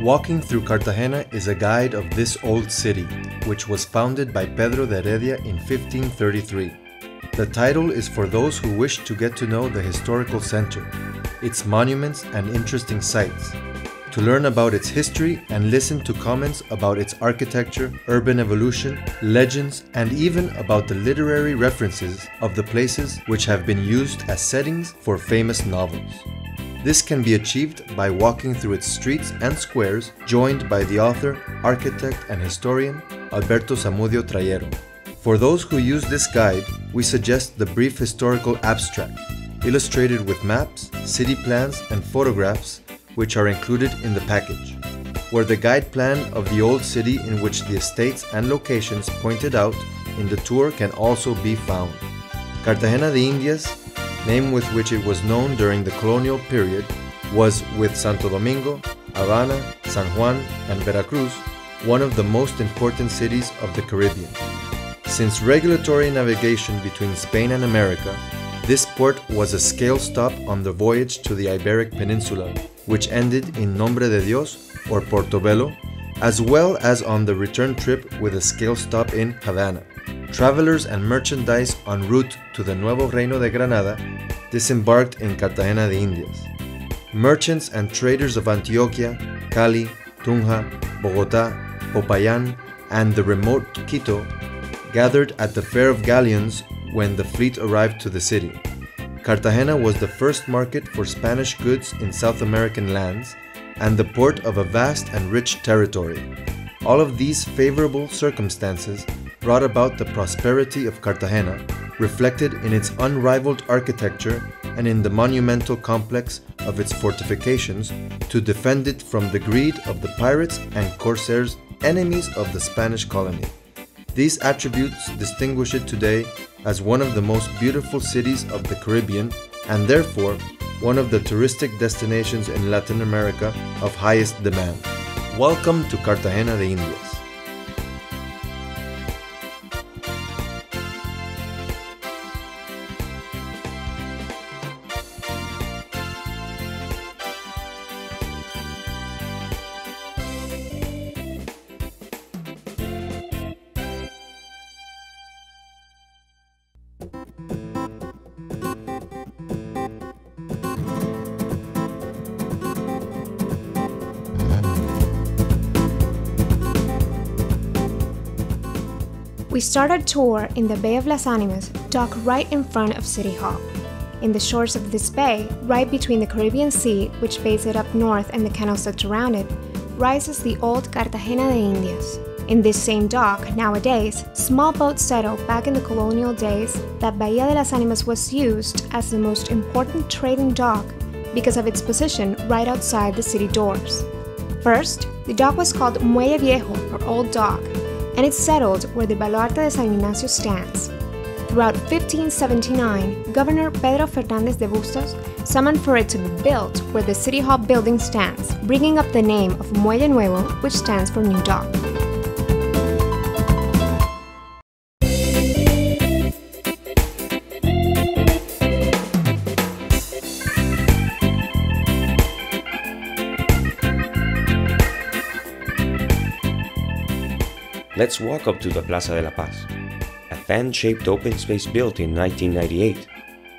Walking through Cartagena is a guide of this old city, which was founded by Pedro de Heredia in 1533. The title is for those who wish to get to know the historical center, its monuments and interesting sites, to learn about its history and listen to comments about its architecture, urban evolution, legends, and even about the literary references of the places which have been used as settings for famous novels. This can be achieved by walking through its streets and squares, joined by the author, architect, and historian Alberto Zamudio Trayero. For those who use this guide, we suggest the brief historical abstract, illustrated with maps, city plans, and photographs, which are included in the package, where the guide plan of the old city in which the estates and locations pointed out in the tour can also be found. Cartagena de Indias, name with which it was known during the colonial period, was, with Santo Domingo, Havana, San Juan, and Veracruz, one of the most important cities of the Caribbean. Since regulatory navigation between Spain and America, this port was a scale stop on the voyage to the Iberic Peninsula, which ended in Nombre de Dios or Portobelo, as well as on the return trip with a scale stop in Havana. Travelers and merchandise en route to the Nuevo Reino de Granada disembarked in Cartagena de Indias. Merchants and traders of Antioquia, Cali, Tunja, Bogotá, Popayán, and the remote Quito gathered at the Fair of Galleons when the fleet arrived to the city. Cartagena was the first market for Spanish goods in South American lands and the port of a vast and rich territory. All of these favorable circumstances brought about the prosperity of Cartagena, reflected in its unrivaled architecture and in the monumental complex of its fortifications to defend it from the greed of the pirates and corsairs, enemies of the Spanish colony. These attributes distinguish it today as one of the most beautiful cities of the Caribbean and therefore one of the touristic destinations in Latin America of highest demand. Welcome to Cartagena de Indias. We start our tour in the Bay of Las Animas, dock right in front of City Hall. In the shores of this bay, right between the Caribbean Sea, which faces it up north, and the canals that surround it, rises the old Cartagena de Indias. In this same dock, nowadays, small boats settle back in the colonial days that Bahía de las Animas was used as the most important trading dock because of its position right outside the city doors. First, the dock was called Muelle Viejo, or Old Dock, and it settled where the Baluarte de San Ignacio stands. Throughout 1579, Governor Pedro Fernández de Bustos summoned for it to be built where the City Hall building stands, bringing up the name of Muelle Nuevo, which stands for New Dock. Let's walk up to the Plaza de la Paz, a fan-shaped open space built in 1998,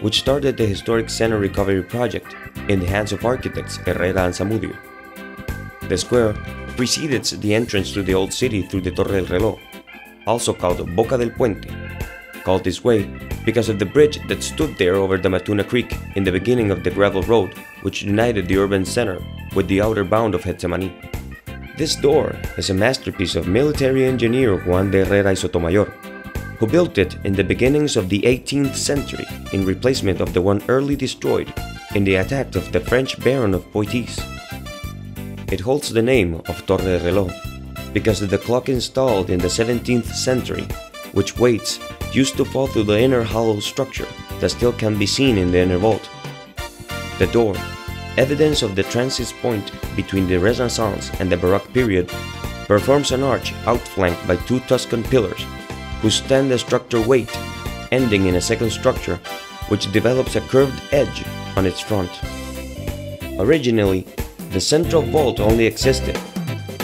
which started the Historic Center Recovery Project in the hands of architects Herrera and Zamudio. The square precedes the entrance to the old city through the Torre del Reloj, also called Boca del Puente, called this way because of the bridge that stood there over the Matuna Creek in the beginning of the gravel road which united the urban center with the outer bound of Getsemaní. This door is a masterpiece of military engineer Juan de Herrera y Sotomayor, who built it in the beginnings of the 18th century in replacement of the one early destroyed in the attack of the French Baron of Poitiers. It holds the name of Torre del Reloj because of the clock installed in the 17th century, which weights used to fall through the inner hollow structure that still can be seen in the inner vault. The door, evidence of the transit point between the Renaissance and the Baroque period, performs an arch outflanked by two Tuscan pillars, whose stand the structure weight, ending in a second structure which develops a curved edge on its front. Originally, the central vault only existed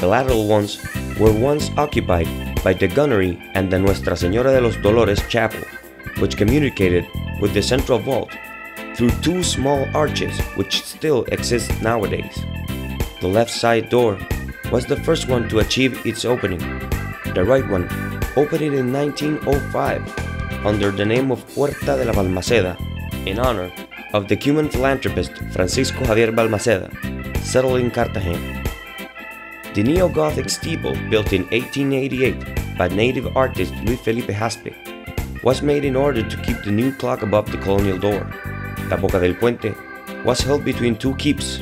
the lateral ones were once occupied by the gunnery and the Nuestra Señora de los Dolores chapel, which communicated with the central vault through two small arches which still exist nowadays. The left side door was the first one to achieve its opening. The right one opened in 1905 under the name of Puerta de la Balmaceda in honor of the Cuban philanthropist Francisco Javier Balmaceda, settled in Cartagena. The neo-Gothic steeple, built in 1888 by native artist Luis Felipe Jaspe, was made in order to keep the new clock above the colonial door. La Boca del Puente was held between two keeps,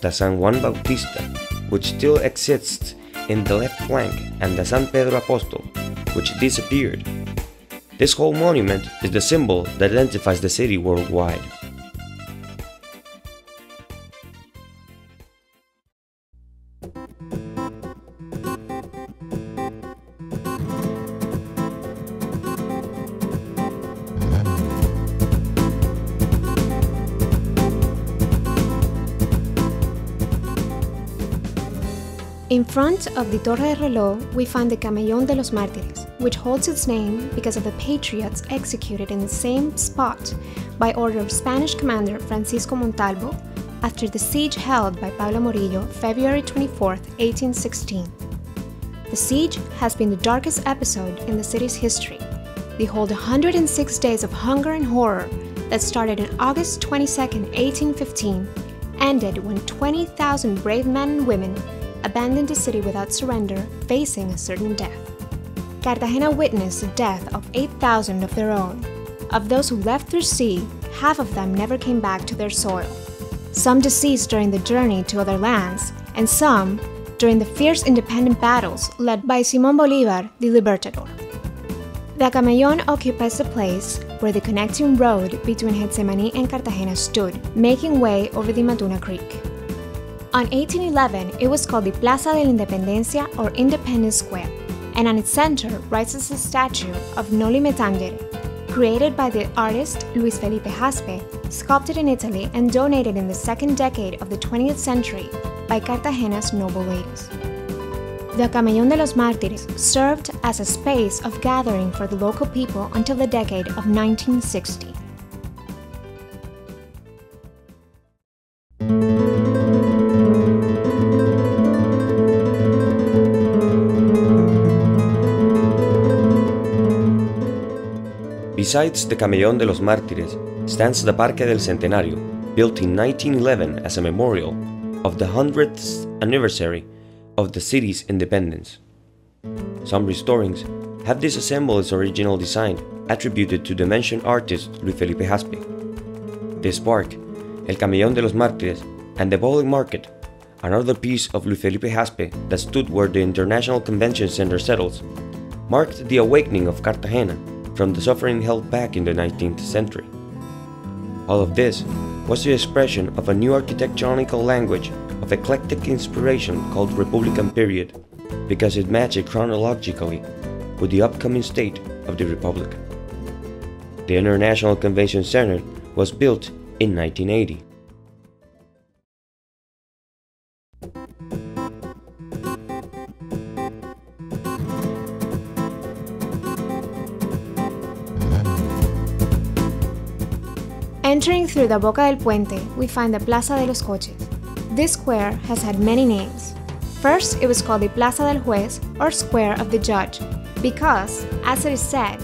the San Juan Bautista, which still exists in the left flank, and the San Pedro Apóstol, which disappeared. This whole monument is the symbol that identifies the city worldwide. In front of the Torre del Reloj, we find the Camellón de los Mártires, which holds its name because of the patriots executed in the same spot by order of Spanish commander Francisco Montalvo after the siege held by Pablo Morillo February 24, 1816. The siege has been the darkest episode in the city's history. The whole 106 days of hunger and horror that started on August 22, 1815, ended when 20,000 brave men and women abandoned the city without surrender, facing a certain death. Cartagena witnessed the death of 8,000 of their own. Of those who left through sea, half of them never came back to their soil. Some deceased during the journey to other lands, and some during the fierce independent battles led by Simón Bolívar, the Libertador. The Camellón occupies the place where the connecting road between Getsemaní and Cartagena stood, making way over the Matuna Creek. On 1811, it was called the Plaza de la Independencia, or Independence Square, and on its center rises a statue of Noli Me Tangere, created by the artist Luis Felipe Jaspe, sculpted in Italy and donated in the second decade of the 20th century by Cartagena's noble ladies. The Camellón de los Mártires served as a space of gathering for the local people until the decade of 1960. Besides the Camellón de los Mártires stands the Parque del Centenario, built in 1911 as a memorial of the 100th anniversary of the city's independence. Some restorings have disassembled its original design, attributed to the mentioned artist Luis Felipe Jaspe. This park, El Camellón de los Mártires, and the Bowling Market, another piece of Luis Felipe Jaspe that stood where the International Convention Center settles, marked the awakening of Cartagena from the suffering held back in the 19th century. All of this was the expression of a new architectonical language of eclectic inspiration called Republican period, because it matched chronologically with the upcoming state of the Republic. The International Convention Center was built in 1980. Entering through the Boca del Puente, we find the Plaza de los Coches. This square has had many names. First, it was called the Plaza del Juez, or Square of the Judge, because, as it is said,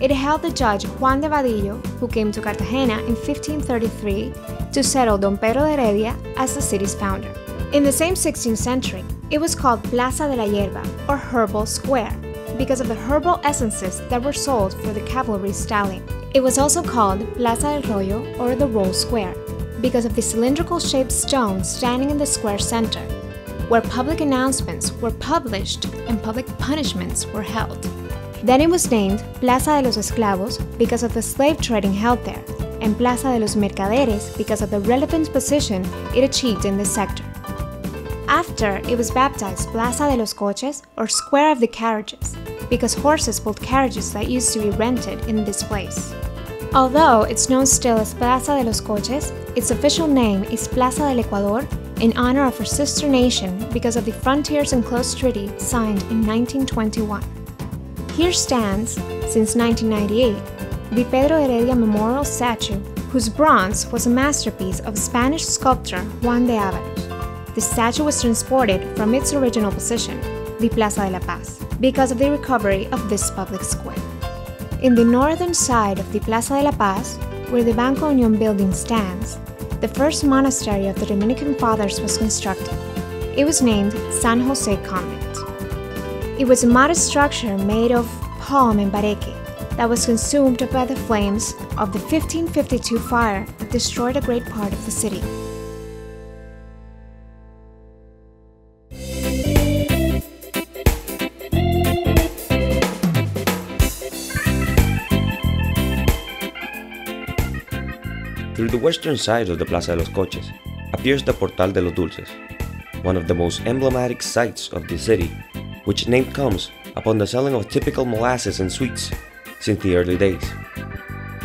it held the judge Juan de Vadillo, who came to Cartagena in 1533 to settle Don Pedro de Heredia as the city's founder. In the same 16th century, it was called Plaza de la Hierba, or Herbal Square, because of the herbal essences that were sold for the cavalry stallion. It was also called Plaza del Rollo, or the Roll Square, because of the cylindrical-shaped stone standing in the square center, where public announcements were published and public punishments were held. Then it was named Plaza de los Esclavos because of the slave trading held there, and Plaza de los Mercaderes because of the relevant position it achieved in this sector. After, it was baptized Plaza de los Coches, or Square of the Carriages, because horses pulled carriages that used to be rented in this place. Although it's known still as Plaza de los Coches, its official name is Plaza del Ecuador in honor of her sister nation because of the Frontiers and Close Treaty signed in 1921. Here stands, since 1998, the Pedro Heredia Memorial Statue, whose bronze was a masterpiece of Spanish sculptor Juan de Ávaros. The statue was transported from its original position, the Plaza de la Paz, because of the recovery of this public square. In the northern side of the Plaza de la Paz, where the Banco Unión building stands, the first monastery of the Dominican Fathers was constructed. It was named San Jose Convent. It was a modest structure made of palm and bareque that was consumed by the flames of the 1552 fire that destroyed a great part of the city. Through the western side of the Plaza de los Coches appears the Portal de los Dulces, one of the most emblematic sites of the city, which name comes upon the selling of typical molasses and sweets since the early days.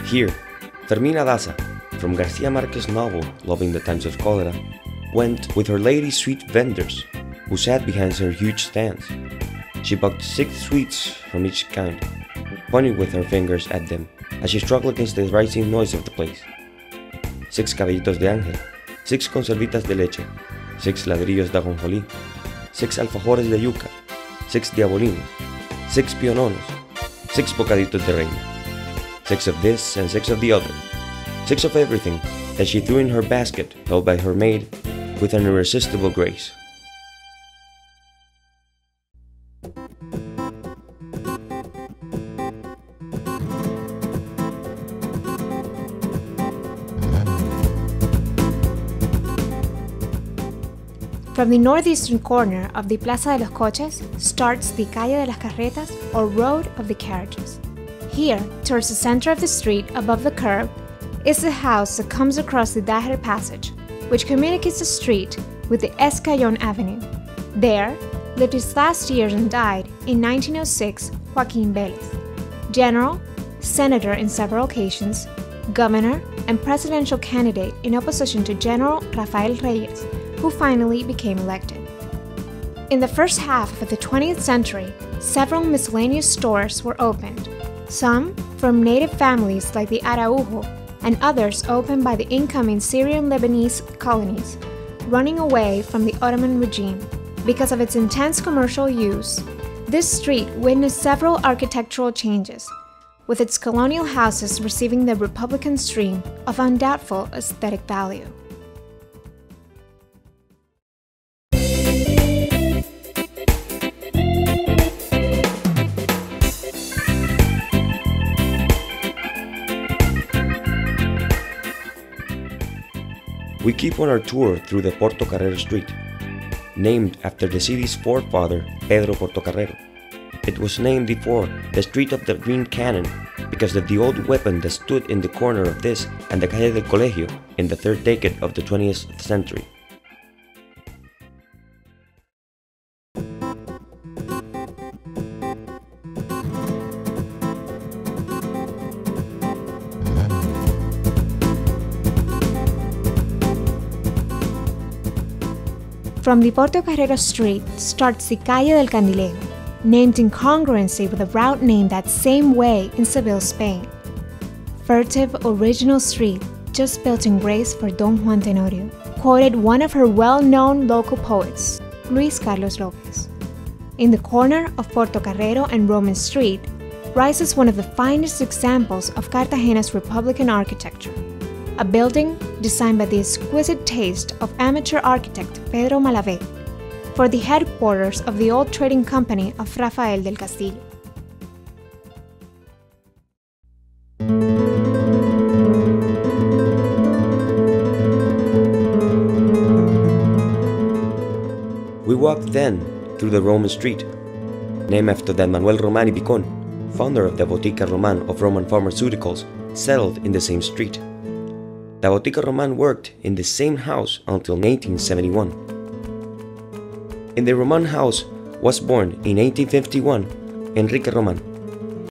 Here, Fermina Daza, from Garcia Marquez's novel Loving the Times of Cholera, went with her lady sweet vendors who sat behind her huge stands. She bucked 6 sweets from each kind, pointing with her fingers at them as she struggled against the rising noise of the place. 6 cabellitos de ángel, 6 conservitas de leche, 6 ladrillos de ajonjolí, 6 alfajores de yuca, 6 diabolinos, 6 piononos, 6 bocaditos de reina, 6 of this and 6 of the other, 6 of everything that she threw in her basket held by her maid with an irresistible grace. From the northeastern corner of the Plaza de los Coches starts the Calle de las Carretas, or Road of the Carriages. Here, towards the center of the street above the curb, is the house that comes across the Daher Passage, which communicates the street with the Escayón Avenue. There lived his last years and died in 1906 Joaquín Vélez, general, senator in several occasions, governor, and presidential candidate in opposition to General Rafael Reyes, who finally became elected. In the first half of the 20th century, several miscellaneous stores were opened, some from native families like the Araujo, and others opened by the incoming Syrian-Lebanese colonies, running away from the Ottoman regime. Because of its intense commercial use, this street witnessed several architectural changes, with its colonial houses receiving the Republican stream of undoubtful aesthetic value. We keep on our tour through the Portocarrero Street, named after the city's forefather, Pedro Portocarrero. It was named before the Street of the Green Cannon because of the old weapon that stood in the corner of this and the Calle del Colegio in the 3rd decade of the 20th century. From the Portocarrero Street starts the Calle del Candilejo, named in congruency with a route named that same way in Seville, Spain. Furtive, original street, just built in grace for Don Juan Tenorio, quoted one of her well-known local poets, Luis Carlos Lopez. In the corner of Portocarrero and Roman Street rises one of the finest examples of Cartagena's Republican architecture, a building designed by the exquisite taste of amateur architect Pedro Malavé for the headquarters of the old trading company of Rafael del Castillo. We walked then through the Roman Street, named after the Manuel Romani Picon, founder of the Botica Roman of Roman pharmaceuticals, settled in the same street. The Botica Roman worked in the same house until 1871. In the Roman house was born in 1851 Enrique Roman,